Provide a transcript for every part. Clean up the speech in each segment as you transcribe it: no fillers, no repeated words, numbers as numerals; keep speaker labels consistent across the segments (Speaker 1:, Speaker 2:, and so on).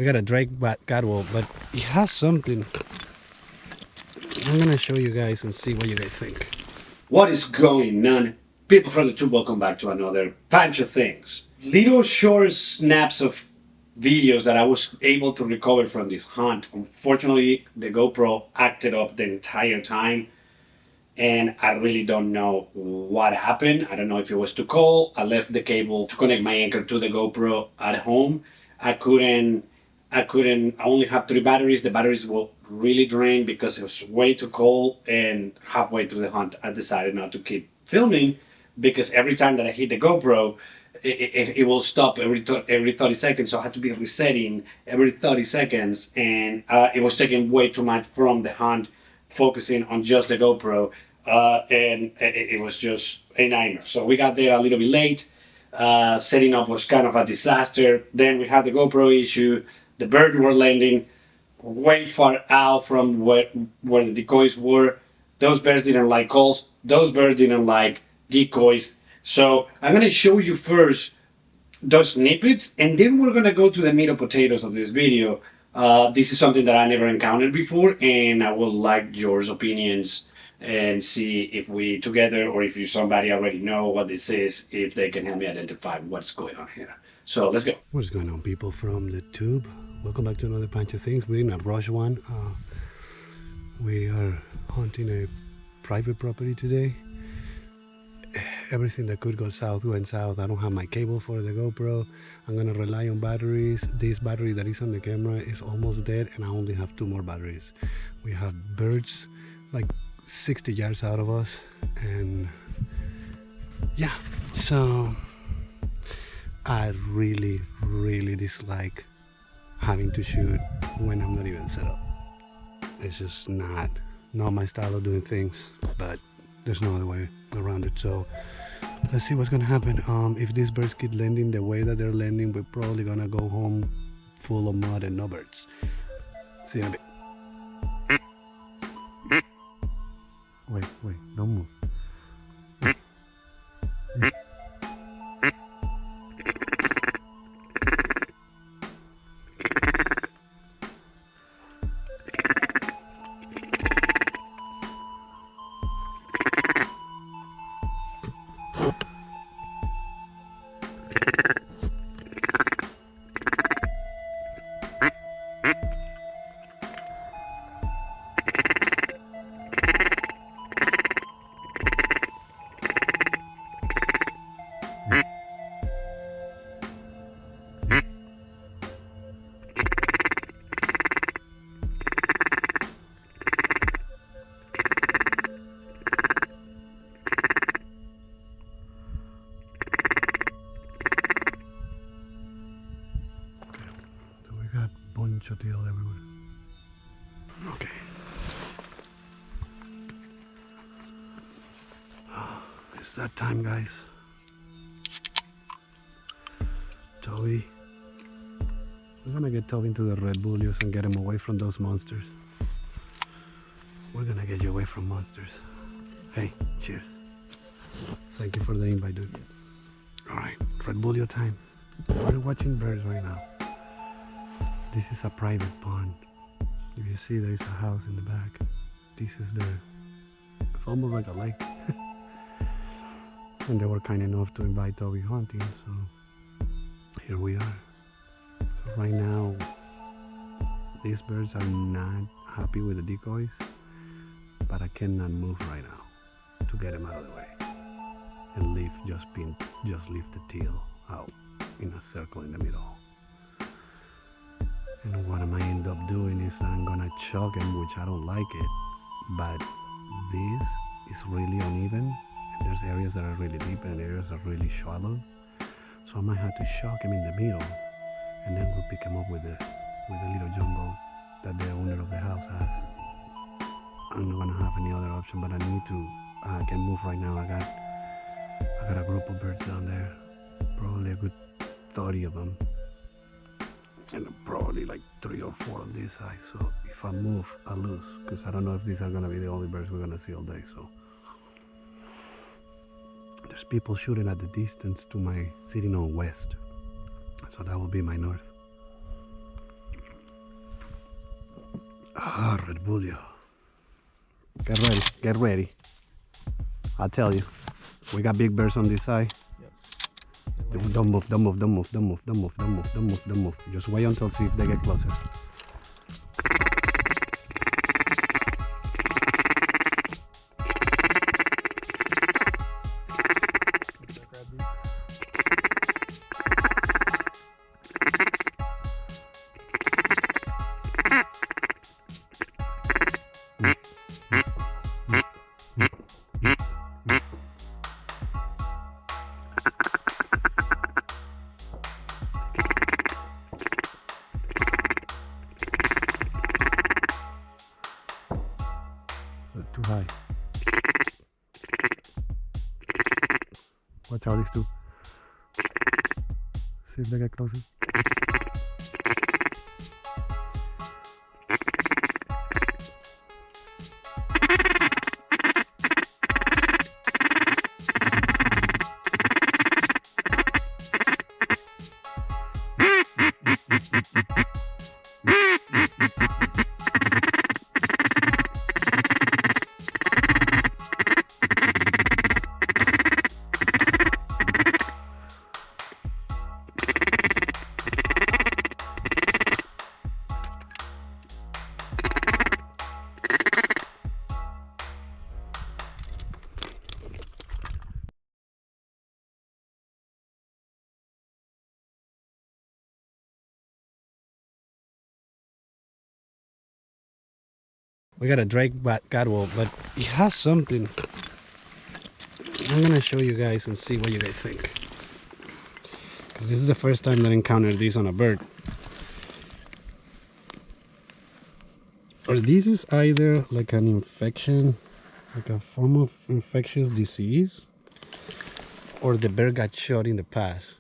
Speaker 1: We got a Drake Gadwall, but it has something. I'm gonna show you guys and see what you guys think. What is going on? People from the tube, welcome back to another Pancho Things. Little short snaps of videos that I was able to recover from this hunt. Unfortunately, the GoPro acted up the entire time, and I really don't know what happened. I don't know if it was too cold. I left the cable to connect my anchor to the GoPro at home. I couldn't. I only have 3 batteries. The batteries were really drained because it was way too cold. And halfway through the hunt, I decided not to keep filming because every time that I hit the GoPro, it will stop every 30 seconds. So I had to be resetting every 30 seconds, and it was taking way too much from the hunt, focusing on just the GoPro, and it was just a nightmare. So we got there a little bit late. Setting up was kind of a disaster. Then we had the GoPro issue. The birds were landing way far out from where the decoys were. Those birds didn't like calls. Those birds didn't like decoys. So I'm going to show you first those snippets, and then we're going to go to the meat and potatoes of this video. This is something that I never encountered before, and I would like your opinions and see if we together, or if you somebody already know what this is, if they can help me identify what's going on here. So let's go. What's going on, people from the tube? Welcome back to another Pancho Things. We're in a brush one. We are hunting a private property today. Everything that could go south went south. I don't have my cable for the GoPro. I'm gonna rely on batteries. This battery that is on the camera is almost dead, and I only have 2 more batteries. We have birds like 60 yards out of us, and yeah, so I really dislike having to shoot when I'm not even set up. It's just not my style of doing things, but there's no other way around it. So let's see what's gonna happen. If these birds keep landing the way that they're landing, we're probably gonna go home full of mud and no birds. See you in a bit. Wait, don't move. Pancho deal everywhere. Okay. It's that time, guys. Toby. We're gonna get Toby into the Red Bullios and get him away from those monsters. We're gonna get you away from monsters. Hey, cheers. Thank you for the invite, dude. Alright, Red Bullio time. We're watching birds right now. This is a private pond. If you see, there is a house in the back. This is it's almost like a lake. And they were kind enough to invite Toby hunting, so here we are. So right now, these birds are not happy with the decoys, but I cannot move right now to get them out of the way and just leave the teal out in a circle in the middle. And what I might end up doing is I'm gonna choke him, which I don't like it, but this is really uneven, and there's areas that are really deep and areas that are really shallow, so I might have to shock him in the middle, and then we'll pick him up with the little jumbo that the owner of the house has. I'm not gonna have any other option, but I can move right now. I got a group of birds down there, probably a good 30 of them. And probably like 3 or 4 on this side, so if I move, I lose, because I don't know if these are gonna be the only birds we're gonna see all day. So there's people shooting at the distance to my sitting on west, so that will be my north. Ah, Red Bull. Get ready, get ready. I tell you, we got big bears on this side. Don't move, don't move, don't move, don't move, don't move, don't move, don't move, don't move. Just wait until see if they get closer. Too high. Watch out, these two. See if they get closer. We got a Drake Gadwall, but it has something. I'm gonna show you guys and see what you guys think. Because this is the first time that I encountered this on a bird. Or this is either like an infection, like a form of infectious disease, or the bird got shot in the past.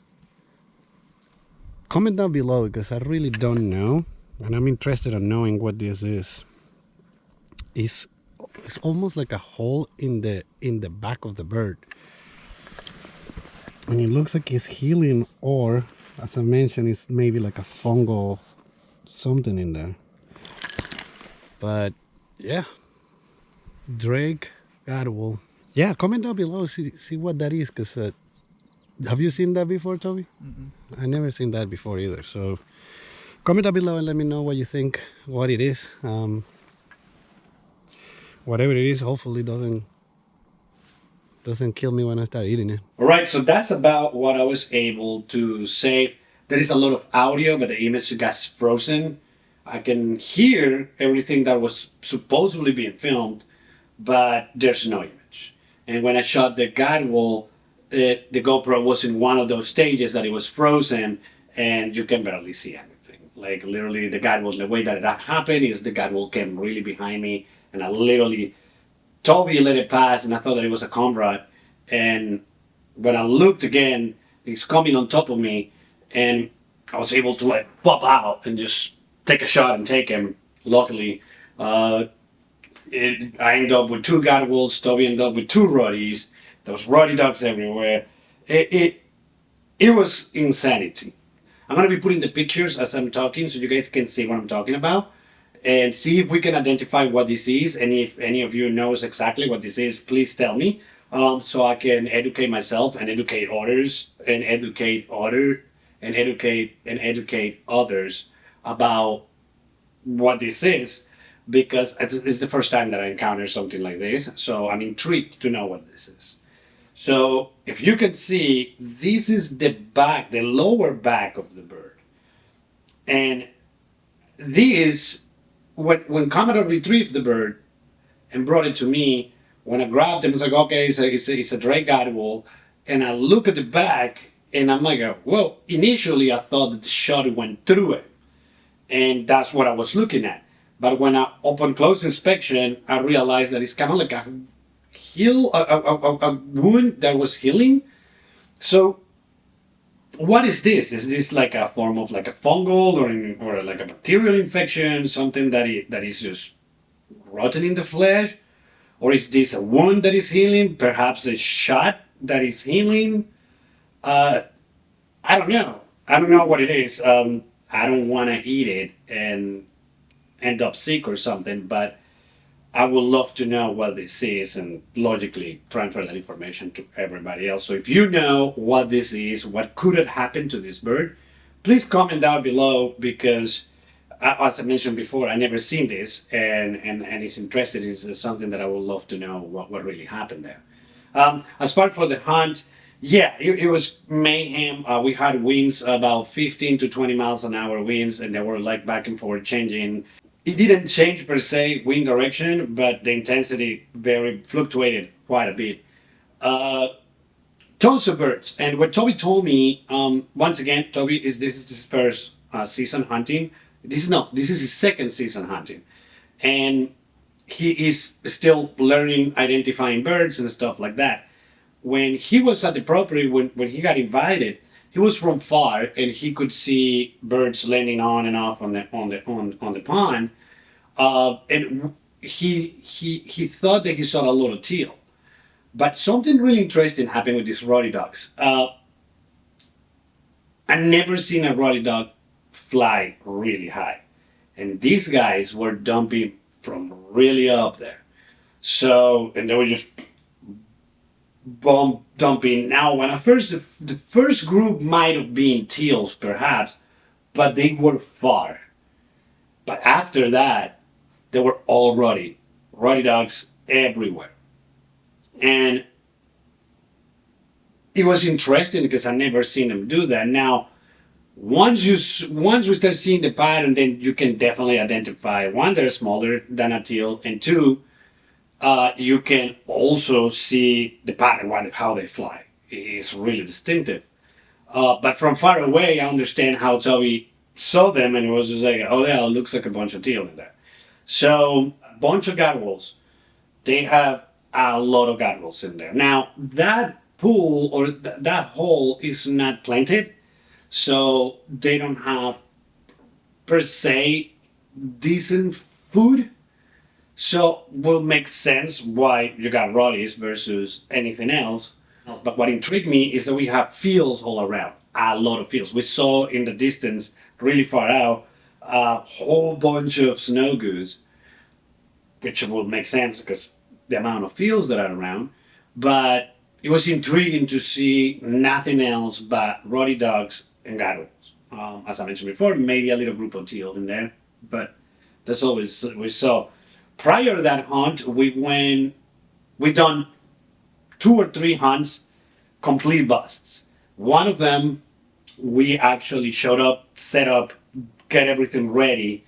Speaker 1: Comment down below because I really don't know, and I'm interested in knowing what this is. It's almost like a hole in the back of the bird, and it looks like it's healing, or as I mentioned, it's maybe like a fungal something in there. But yeah, Drake Gadwall. Yeah, comment down below, see what that is, because have you seen that before, Toby? I never seen that before either. So comment down below and let me know what you think, what it is. Whatever it is, hopefully doesn't kill me when I start eating it. All right, so that's about what I was able to save. There is a lot of audio, but the image got frozen. I can hear everything that was supposedly being filmed, but there's no image. And when I shot the Gadwall, the GoPro was in one of those stages that it was frozen, and you can barely see anything. Like literally, the Gadwall, the way that happened is the Gadwall came really behind me, and I literally, Toby let it pass, and I thought that it was a comrade. And when I looked again, he's coming on top of me, and I was able to like pop out and just take a shot and take him. Luckily, I ended up with two Gadwalls. Toby ended up with two Roddies. There was Roddy dogs everywhere. It was insanity. I'm gonna be putting the pictures as I'm talking, so you guys can see what I'm talking about, and see if we can identify what this is. And if any of you knows exactly what this is, please tell me, so I can educate myself and educate others and educate others about what this is, because it's the first time that I encounter something like this. So I'm intrigued to know what this is. So if you can see, this is the back, the lower back of the bird, and this, when Commodore retrieved the bird and brought it to me, when I grabbed him, I was like, okay, it's a Drake Gadwall, and I look at the back, and I'm like, whoa. Initially, I thought that the shot went through it, and that's what I was looking at. But when I upon close inspection, I realized that it's kind of like a wound that was healing. So what is this? Is this like a form of like a fungal or like a bacterial infection, something that is just rotten in the flesh? Or is this a wound that is healing? Perhaps a shot that is healing? I don't know. I don't know what it is. I don't want to eat it, and end up sick or something, but I would love to know what this is and logically transfer that information to everybody else. So if you know what this is, what could have happened to this bird, please comment down below because, as I mentioned before, I never seen this and it's interesting. It's something that I would love to know what really happened there. As far for the hunt, yeah, it was mayhem. We had winds about 15 to 20 miles an hour winds, and they were like back and forth changing. It didn't change per se wind direction, but the intensity very fluctuated quite a bit. Uh, Tons of birds, and what Toby told me, once again, Toby this is his first season hunting. This is his second season hunting, and he is still learning identifying birds and stuff like that. When he was at the property, when he got invited, he was from far and he could see birds landing on and off on the pond. And he thought that he saw a lot of teal, but something really interesting happened with these ruddy ducks. I never seen a ruddy duck fly really high, and these guys were dumping from really up there. So, and they were just bomb dumping. Now, when I first, the first group might have been teals, perhaps, but they were far. But after that, they were all ruddy ducks everywhere. And it was interesting because I never seen them do that. Now, once we start seeing the pattern, then you can definitely identify one, they're smaller than a teal, and two, you can also see the pattern, how they fly. It's really distinctive. But from far away, I understand how Toby saw them and it was just like, oh yeah, it looks like a bunch of teal in there. So, a bunch of gadwalls. They have a lot of gadwalls in there. Now, that pool or that hole is not planted, so they don't have per se decent food. So will make sense why you got ruddies versus anything else. But what intrigued me is that we have fields all around, a lot of fields. We saw in the distance, really far out, a whole bunch of snow goose, which will make sense because the amount of fields that are around. But it was intriguing to see nothing else but ruddy ducks and gadwalls. As I mentioned before, maybe a little group of teal in there, but that's all we saw. Prior to that hunt, we done 2 or 3 hunts, complete busts. One of them, we actually showed up, set up, get everything ready.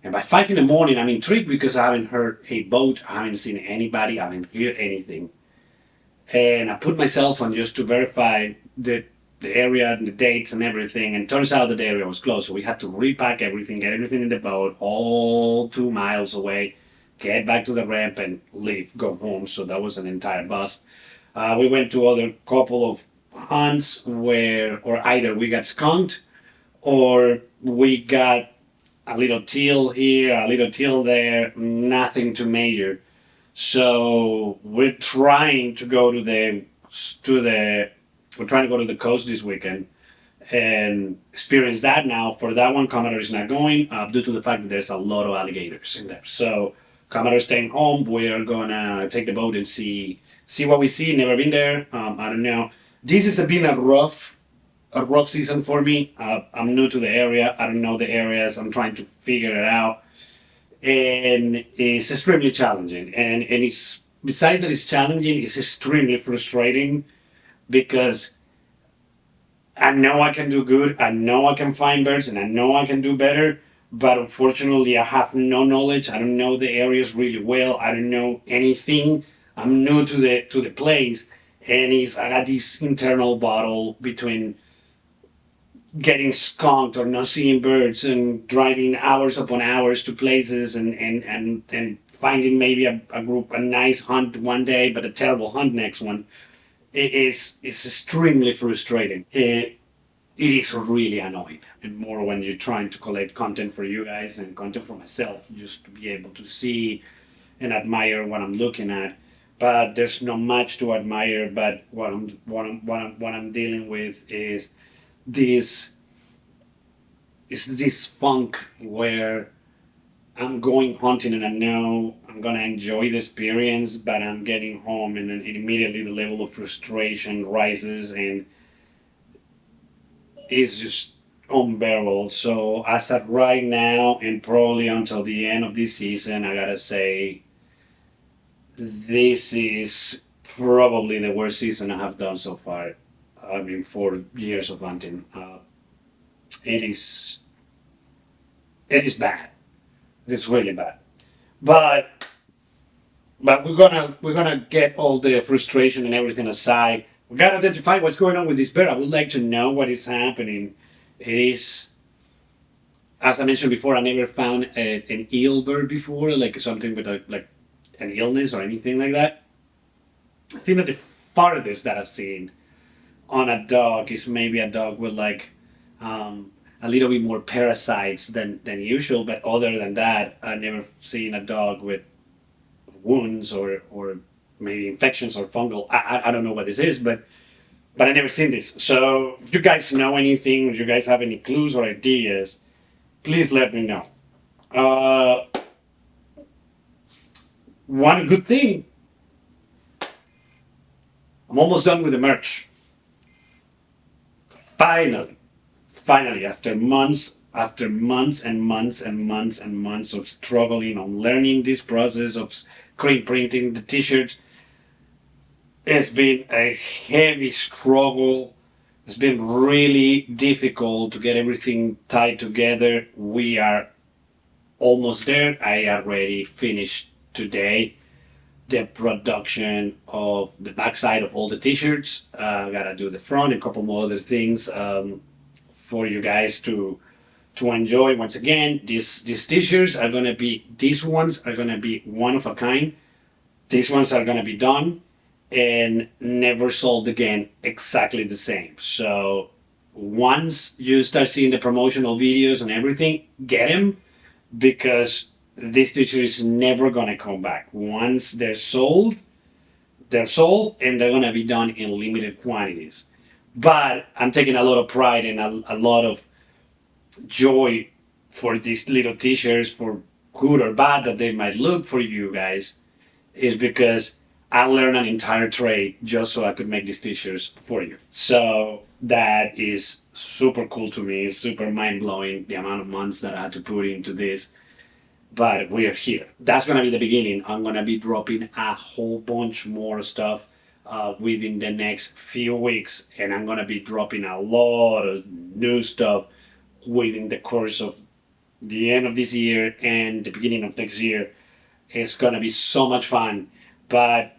Speaker 1: And by 5 in the morning, I'm intrigued because I haven't heard a boat, I haven't seen anybody, I haven't heard anything. And I put myself on just to verify the area and the dates and everything. And turns out that the area was closed. So we had to repack everything, get everything in the boat, all 2 miles away, get back to the ramp and leave, go home. So that was an entire bust. We went to other couple of hunts where, or either we got skunked or we got a little teal here, a little teal there, nothing too major. So we're trying to go we're trying to go to the coast this weekend and experience that now. For that one, Commodore is not going due to the fact that there's a lot of alligators in there. So Commodore staying home. We're gonna take the boat and see what we see. Never been there. I don't know. This has been a rough season for me. I'm new to the area. I don't know the areas. I'm trying to figure it out, and it's extremely challenging. And it's besides that it's challenging, it's extremely frustrating because I know I can do good, I know I can find birds, and I know I can do better, but unfortunately I have no knowledge. I don't know the areas really well. I don't know anything. I'm new to the place, and I got this internal battle between getting skunked or not seeing birds and driving hours upon hours to places and finding maybe a nice hunt one day, but a terrible hunt next one. It's extremely frustrating. It is really annoying, and more when you're trying to collect content for you guys and content for myself, just to be able to see and admire what I'm looking at. But there's not much to admire. But what I'm dealing with is this funk where I'm going hunting and I know I'm gonna enjoy the experience, but I'm getting home and then immediately the level of frustration rises and it's just unbearable. So as of right now and probably until the end of this season, I gotta say this is probably the worst season I have done so far. I mean, 4 years of hunting. It is it is bad. It's really bad. But we're gonna get all the frustration and everything aside. We gotta identify what's going on with this bear. I would like to know what is happening. It is, as I mentioned before, I never found an ill bird before, like something with like an illness or anything like that. I think that the farthest that I've seen on a dog is maybe a dog with like a little bit more parasites than usual. But other than that, I've never seen a dog with wounds or maybe infections or fungal. I don't know what this is, but I never seen this. So if you guys know anything, if you guys have any clues or ideas, please let me know. Uh, One good thing, I'm almost done with the merch. Finally, after months and months and months and months of struggling on learning this process of screen printing the t-shirts, it's been a heavy struggle. It's been really difficult to get everything tied together. We are almost there. I already finished today the production of the backside of all the t-shirts. I gotta do the front and a couple more other things for you guys to enjoy. Once again, these t-shirts are gonna be, these ones are gonna be one of a kind. These ones are gonna be done and never sold again exactly the same. So once you start seeing the promotional videos and everything, get them, because this t-shirt is never gonna come back. Once they're sold and they're gonna be done in limited quantities. But I'm taking a lot of pride and a lot of joy for these little t-shirts, for good or bad that they might look for you guys, is because I learned an entire trade just so I could make these t-shirts for you. So that is super cool to me. It's super mind blowing the amount of months that I had to put into this. But we're here. That's gonna be the beginning. I'm gonna be dropping a whole bunch more stuff within the next few weeks, and I'm gonna be dropping a lot of new stuff within the course of the end of this year and the beginning of next year. It's gonna be so much fun. But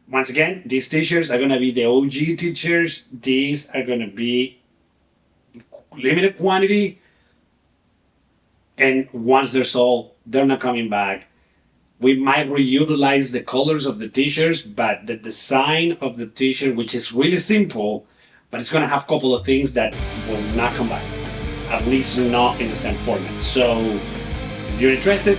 Speaker 1: once again, these t-shirts are gonna be the OG t-shirts. These are gonna be limited quantity, and once they're sold, they're not coming back. We might reutilize the colors of the t-shirts, but the design of the t-shirt, which is really simple, but it's gonna have a couple of things that will not come back, at least not in the same format. So if you're interested,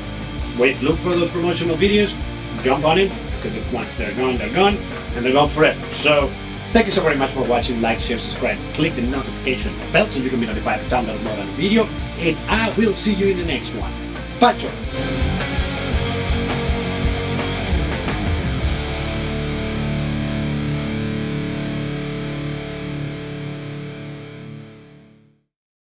Speaker 1: look for those promotional videos, jump on it, because once they're gone, and they're gone forever. So thank you so very much for watching. Like, share, subscribe, click the notification bell so you can be notified every time that I upload a video, and I will see you in the next one. Pancho.